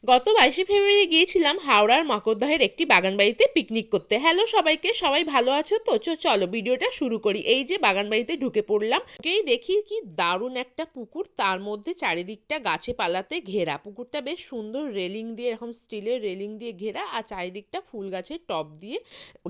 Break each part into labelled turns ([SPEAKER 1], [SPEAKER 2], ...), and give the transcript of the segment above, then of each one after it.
[SPEAKER 1] গত 22শে ফেব্রুয়ারি গিয়েছিলাম হাওড়ার মকরদহের একটি বাগানবাড়িতে পিকনিক করতে। হ্যালো সবাইকে, সবাই ভালো আছো তো? চলো ভিডিওটা শুরু করি। এই যে বাগানবাড়িতে ঢুকে পড়লাম, ঢুকেই দেখি কি দারুণ একটা পুকুর, তার মধ্যে চারিদিকটা গাছে পালাতে ঘেরা। পুকুরটা বেশ সুন্দর, রেলিং দিয়ে, এরকম স্টিলের রেলিং দিয়ে ঘেরা, আর চারিদিকটা ফুল গাছের টব দিয়ে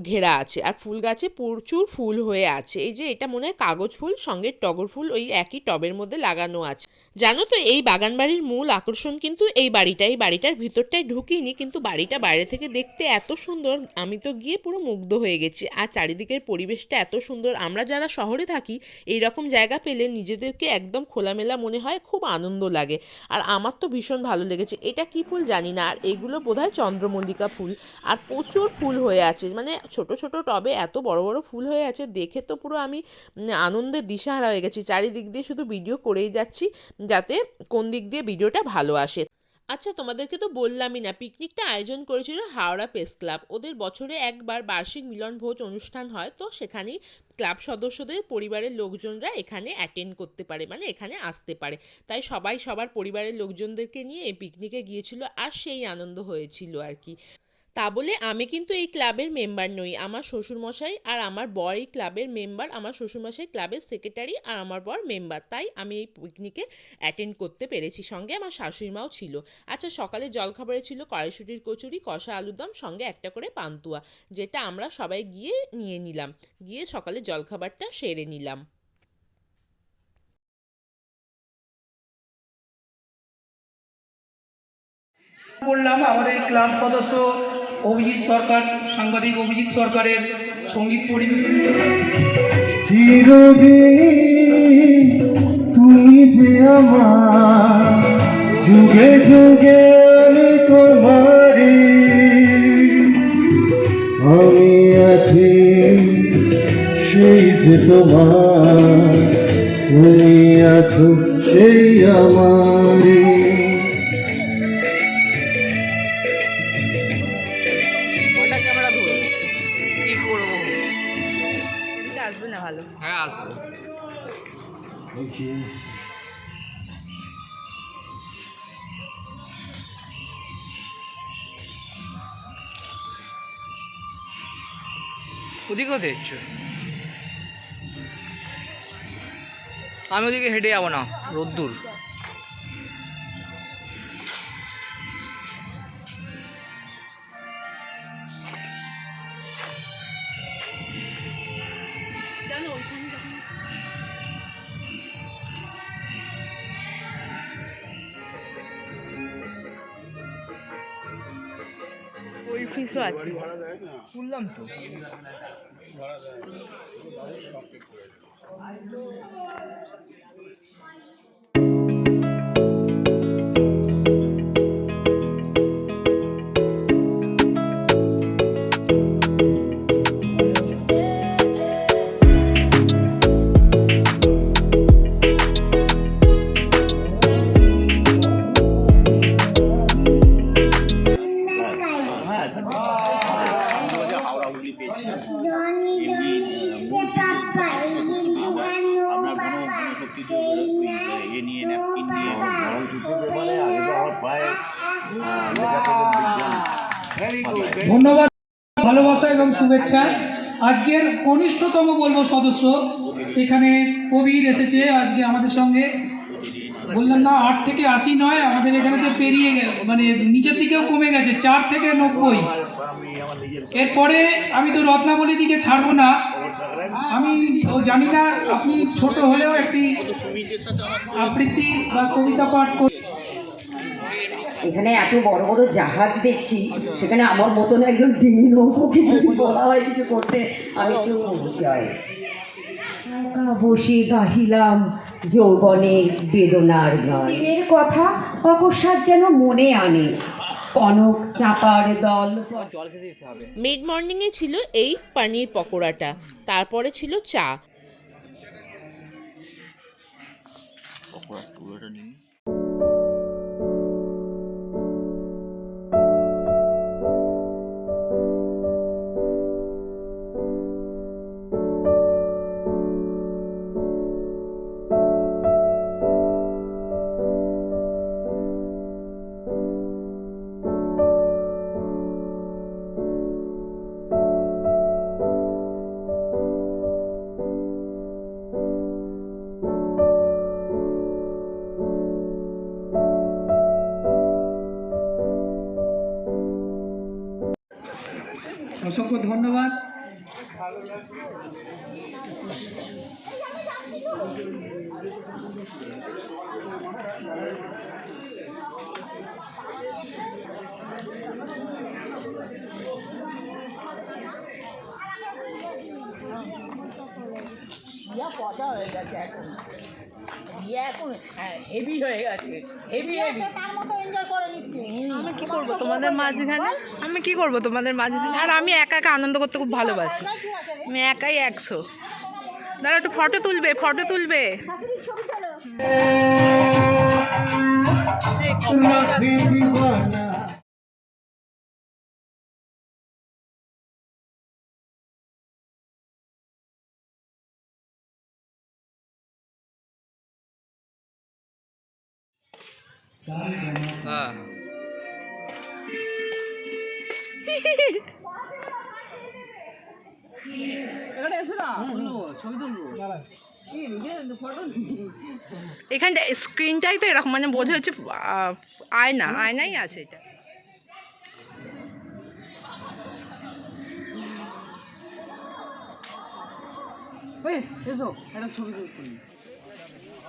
[SPEAKER 1] ঘেরা আছে। আর ফুল গাছে প্রচুর ফুল হয়ে আছে। এই যে এটা মনে হয় কাগজ ফুল, সঙ্গে টগর ফুল ওই একই টবের মধ্যে লাগানো আছে। জানো তো, এই বাগানবাড়ির মূল আকর্ষণ কিন্তু এই বাড়িটার ভিতরটায় ঢুকিনি, কিন্তু বাড়িটা বাইরে থেকে দেখতে এত সুন্দর, আমি তো গিয়ে পুরো মুগ্ধ হয়ে গেছি। আর চারিদিকের পরিবেশটা এত সুন্দর, আমরা যারা শহরে থাকি এই রকম জায়গা পেলে নিজেদেরকে একদম খোলামেলা মনে হয়, খুব আনন্দ লাগে। আর আমার তো ভীষণ ভালো লেগেছে। এটা কি ফুল জানি না, আর এগুলো বোধহয় চন্দ্রমল্লিকা ফুল। আর প্রচুর ফুল হয়ে আছে, মানে ছোট ছোট টবে এত বড় বড় ফুল হয়ে আছে, দেখে তো পুরো আমি আনন্দে দিশাহারা হয়ে গেছি। চারিদিক দিয়ে শুধু ভিডিও করেই যাচ্ছি, যাতে কোন দিক দিয়ে ভিডিওটা ভালো আসে। আচ্ছা, তোমাদেরকে তো বললামই না, পিকনিকটা আয়োজন করেছিল হাওড়া প্রেস ক্লাব। ওদের বছরে একবার বার্ষিক মিলন ভোজ অনুষ্ঠান হয়, তো সেখানেই ক্লাব সদস্যদের পরিবারের লোকজনরা এখানে অ্যাটেন্ড করতে পারে, মানে এখানে আসতে পারে। তাই সবাই সবার পরিবারের লোকজনদেরকে নিয়ে এই পিকনিকে গিয়েছিল, আর সেই আনন্দ হয়েছিল আর কি। তা বলে আমি কিন্তু এই ক্লাবের মেম্বার নই। আমার শ্বশুরমশাই আর আমার বর এই ক্লাবের মেম্বার। আমার শ্বশুরমশাই ক্লাবের সেক্রেটারি, আর আমার বর মেম্বার। তাই আমি এই পিকনিকে অ্যাটেন্ড করতে পেরেছি। সঙ্গে আমার শাশুড়ি মাও ছিল। আচ্ছা, সকালে জলখাবারে ছিল কড়াইশুঁটির কচুরি, কষা আলুরদম, সঙ্গে একটা করে পান্তুয়া, যেটা আমরা সবাই গিয়ে নিয়ে নিলাম। গিয়ে সকালে জলখাবারটা সেরে নিলাম।
[SPEAKER 2] বললাম আমাদের ক্লাব সদস্য অভিজিৎ সরকার, সাংবাদিক অভিজিৎ সরকারের সঙ্গীত পরিবেশন।
[SPEAKER 3] চিরদিন তুমি যে আমার, যুগে যুগে আমি তোমারি, আমি আছি সেই যে তোমার, তুমি আছো সেই আমারি।
[SPEAKER 4] ক্যামেরা ধরো, কি করবো? এদিকে আসবে না, ভালো? হ্যাঁ, আসবে। ওদিকে কোথায় যাচ্ছ? আমি ওদিকে হেঁটে যাবো না, রোদ্দুর।
[SPEAKER 1] কোল্ড ফিশও আছে।
[SPEAKER 4] বললাম তো।
[SPEAKER 2] ধন্যবাদ, ভালোবাসা এবং শুভেচ্ছা। আজকের কনিষ্ঠতম বলবো সদস্য এখানে কবির এসেছে আজকে আমাদের সঙ্গে। বললাম না, 8 থেকে 80 নয়, আমাদের এখানে তো পেরিয়ে মানে নিচের দিকেও কমে গেছে, 4 থেকে 90। এরপরে আমি তো রত্নাবলী দিকে ছাড়বো না। আমি জানি না, আপনি ছোট হলেও একটি আবৃত্তি বা কবিতা পাঠ করে।
[SPEAKER 5] এখানে এত বড় বড় জাহাজ দেখছি, সেখানে আমার মতন একজন ডিঙি নৌকোকে যদি বলা হয় কিছু করতে, আমি একটু জয় বসে গাহিলাম যৌবনের বেদনার গান, দিনের কথা অকস্মাৎ যেন মনে আনে কনক চাপার দল।
[SPEAKER 4] জল খেতে দিতে হবে।
[SPEAKER 1] মিড মর্নিংয়ে ছিল এই পানির পকোড়াটা, তারপরে ছিল চা।
[SPEAKER 2] অসংখ্য ধন্যবাদ।
[SPEAKER 4] হেভি হয়ে গেছে, হেভি হেভি। আমি কি করবো তোমাদের মাঝখানে, আমি কি করবো তোমাদের মাঝখানে? আর আমি একা একা আনন্দ করতে খুব ভালোবাসি, আমি একাই 100। দাঁড়া একটু ফটো তুলবে, ফটো তুলবে।
[SPEAKER 3] রাধে দিওয়ানা
[SPEAKER 4] এখানটা স্ক্রিনটাই তো এরকম, মানে বোঝা হচ্ছে আয়নাই আছে এটা।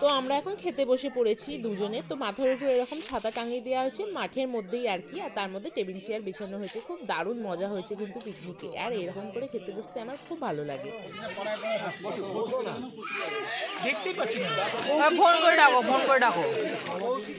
[SPEAKER 1] তো আমরা এখন খেতে বসে পড়েছি দুজনে। তো মাথার উপর এরকম ছাতা টাঙিয়ে দেওয়া হয়েছে মাঠের মধ্যেই আর কি, আর তার মধ্যে টেবিল চেয়ার বিছানো হয়েছে। খুব দারুণ মজা হয়েছে কিন্তু পিকনিকে, আর এরকম করে খেতে বসতে আমার খুব ভালো লাগে।
[SPEAKER 4] ফোন করে ডাকো, ফোন করে ডাকো।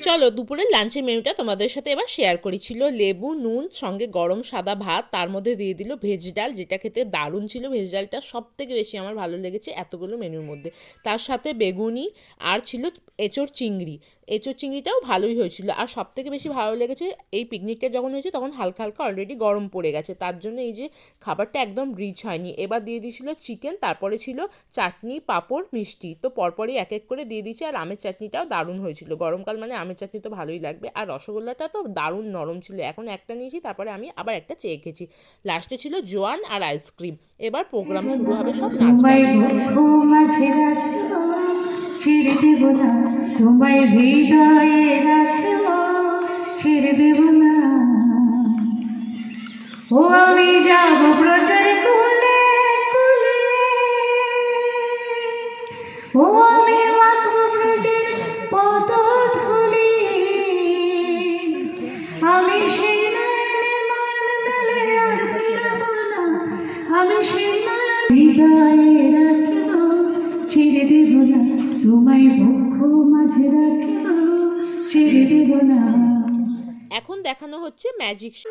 [SPEAKER 1] চলো দুপুরের লাঞ্চের মেনুটা তোমাদের সাথে এবার শেয়ার করি। ছিল লেবু, নুন, সঙ্গে গরম সাদা ভাত, তার মধ্যে দিয়ে দিল ভেজ ডাল, যেটা খেতে দারুণ ছিল। ভেজ ডালটা সব থেকে বেশি আমার ভালো লেগেছে এতগুলো মেনুর মধ্যে। তার সাথে বেগুনি, আর ছিল এঁচোড় চিংড়ি। এঁচোড় চিংড়িটাও ভালোই হয়েছিল। আর সব থেকে বেশি ভালো লেগেছে, এই পিকনিকটা যখন হয়েছে তখন হালকা হালকা অলরেডি গরম পড়ে গেছে, তার জন্য এই যে খাবারটা একদম রিচ হয়নি। এবার দিয়ে দিয়েছিল চিকেন, তারপরে ছিল চাটনি, পাঁপড়, মিষ্টি। তো পরপরই এক এক করে দিয়ে দিয়েছে। আর আমের চাটনিটাও দারুণ হয়েছিল। গরমকাল মানে আমের চাটনি তো ভালোই লাগবে। আর রসগোল্লাটা তো দারুণ নরম ছিল। এখন একটা নিয়েছি, তারপরে আমি আবার একটা চেয়ে খেয়েছি। লাস্টে ছিল জোয়ান আর আইসক্রিম। এবার প্রোগ্রাম শুরু হবে, সব নাচ গান।
[SPEAKER 6] ছেড়ে দেব না তোমায় হৃদয়ে রাখব, ছেড়ে দেব না। ও আমি যাব ব্রজের কুলে কুলে, ও আমি মাখব ব্রজের পদধূলি। আমি সেই নয়নে মান মেলে আর ফিরব না, আমি সেই নয়নে হৃদয়ে রাখব, ছেড়ে দেব না তোমায় বক্ষ মাঝে রাখব, ছেড়ে দেব না।
[SPEAKER 1] এখন দেখানো হচ্ছে ম্যাজিক শো।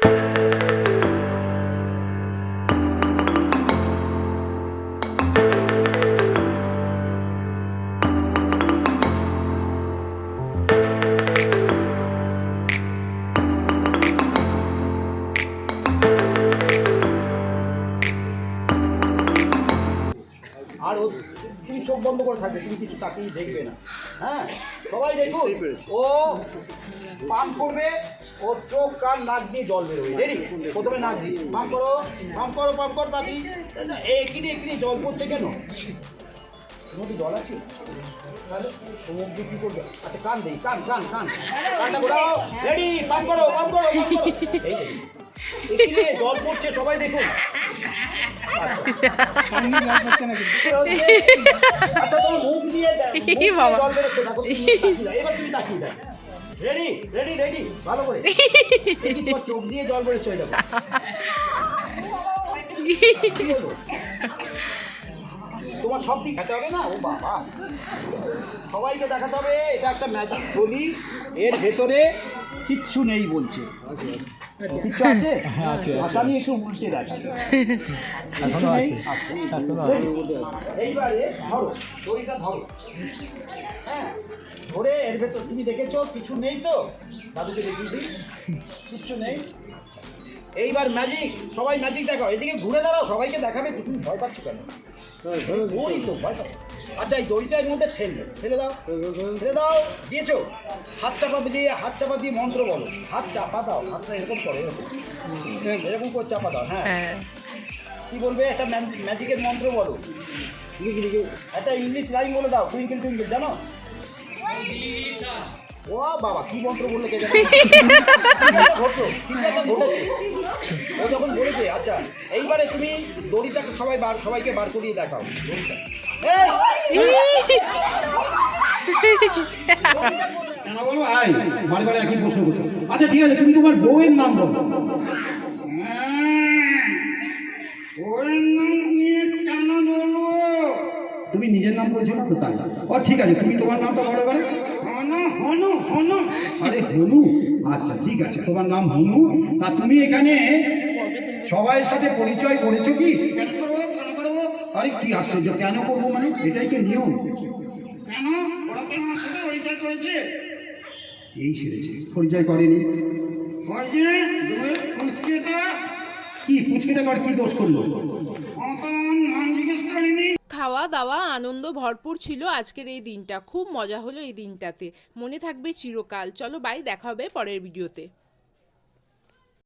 [SPEAKER 7] আর ও তুমি চোখ বন্ধ করে থাকবে, তুমি কিছু তাকেই দেখবে না। হ্যাঁ, সবাই দেখুন, ও পান করবে, ওর চোখ কান নাক দিয়ে জল বেরোবে। রেডি? প্রথমে নাক দিয়ে পান করো, পান করো, পান করো তাড়াতাড়ি। একই জল পড়ছে কেন? মধ্যে জল আছে তাহলে সমুদ্র দিয়ে কী করবে? আচ্ছা কান দেই, কান কান কান কানটা ঘোরাও। রেডি? পান করো, পান করো, পান করো। এই যে জল পড়ছে, সবাই দেখুন। আচ্ছা তোমার মুখ দিয়ে জল বেরোচ্ছে, দেখো এবার তুমি তাকিয়ে দেখো। রেডি রেডি রেডি, ভালো করে। তোমার চোখ দিয়ে জল বেরোচ্ছে, দেখো। তোমার সব দিক দেখাতে হবে না? ও বাবা, সবাইকে দেখাতে হবে এটা একটা ম্যাজিক থলি, এর ভেতরে কিচ্ছু নেই বলছে। কিচ্ছু আছে? আচ্ছা আমি একটু উল্টে দেখাই। এইবারে ধরো, দড়িটা ধরো। হ্যাঁ, ধরে এর ভেতর তুমি দেখেছো কিছু নেই তো? দাদুকে দেখিয়ে দিই, কিচ্ছু নেই। এইবার ম্যাজিক, সবাই ম্যাজিক দেখাও। এদিকে ঘুরে দাঁড়াও, সবাইকে দেখাবে। তুমি ভয় পাচ্ছ কেন? দড়ি তো ভয় পাচ্ছ। আচ্ছা এই দড়িটা এর মধ্যে ফেলে দাও, ফেলে দাও। দিয়েছো? হাত চাপা দিয়ে মন্ত্র বলো। হাত চাপা দাও, হাতটা এরকম করো, এরকম করে চাপা দাও। হ্যাঁ, কি বলবে? একটা ম্যাজিকের মন্ত্র বলো। একটা ইংলিশ লাইন বলে দাও, টুইঙ্কেল টুইঙ্কেল, জানো? ও বাবা, কি মন্ত্র বললে কে জানে? ঘটেছে ও যখন বলেছে। আচ্ছা এইবার এবারে তুমি দড়িটাকে সবাইকে বার করিয়ে দেখাও দড়িটা।
[SPEAKER 8] কেন বলবো বারে বারে একই প্রশ্ন করছো। আচ্ছা ঠিক আছে, তুমি তোমার বউয়ের নাম বলো। তুমি নিজের নাম বলছো না তো তাই। ও ঠিক আছে, তুমি তোমার নামটা বলো এবারে। হনু হনু, আরে হনু, আচ্ছা ঠিক আছে, তোমার নাম হনু। তা তুমি এখানে সবাইয়ের সাথে পরিচয় করেছো কি? আরে কি আশ্চর্য, কেন করবো মানে এটাই তো নিয়ম। কেন ওরা তো আমার সাথে পরিচয় করেছে? এই সেরেছে, পরিচয় করেনি। কি পুচকেটা করে কি দোষ করলো?
[SPEAKER 1] খাওয়া দাওয়া আনন্দ ভরপুর ছিল আজকের এই দিনটা। খুব মজা হলো এই দিনটাতে, মনে থাকবে চিরকাল। চলো বাই, দেখা হবে পরের ভিডিওতে।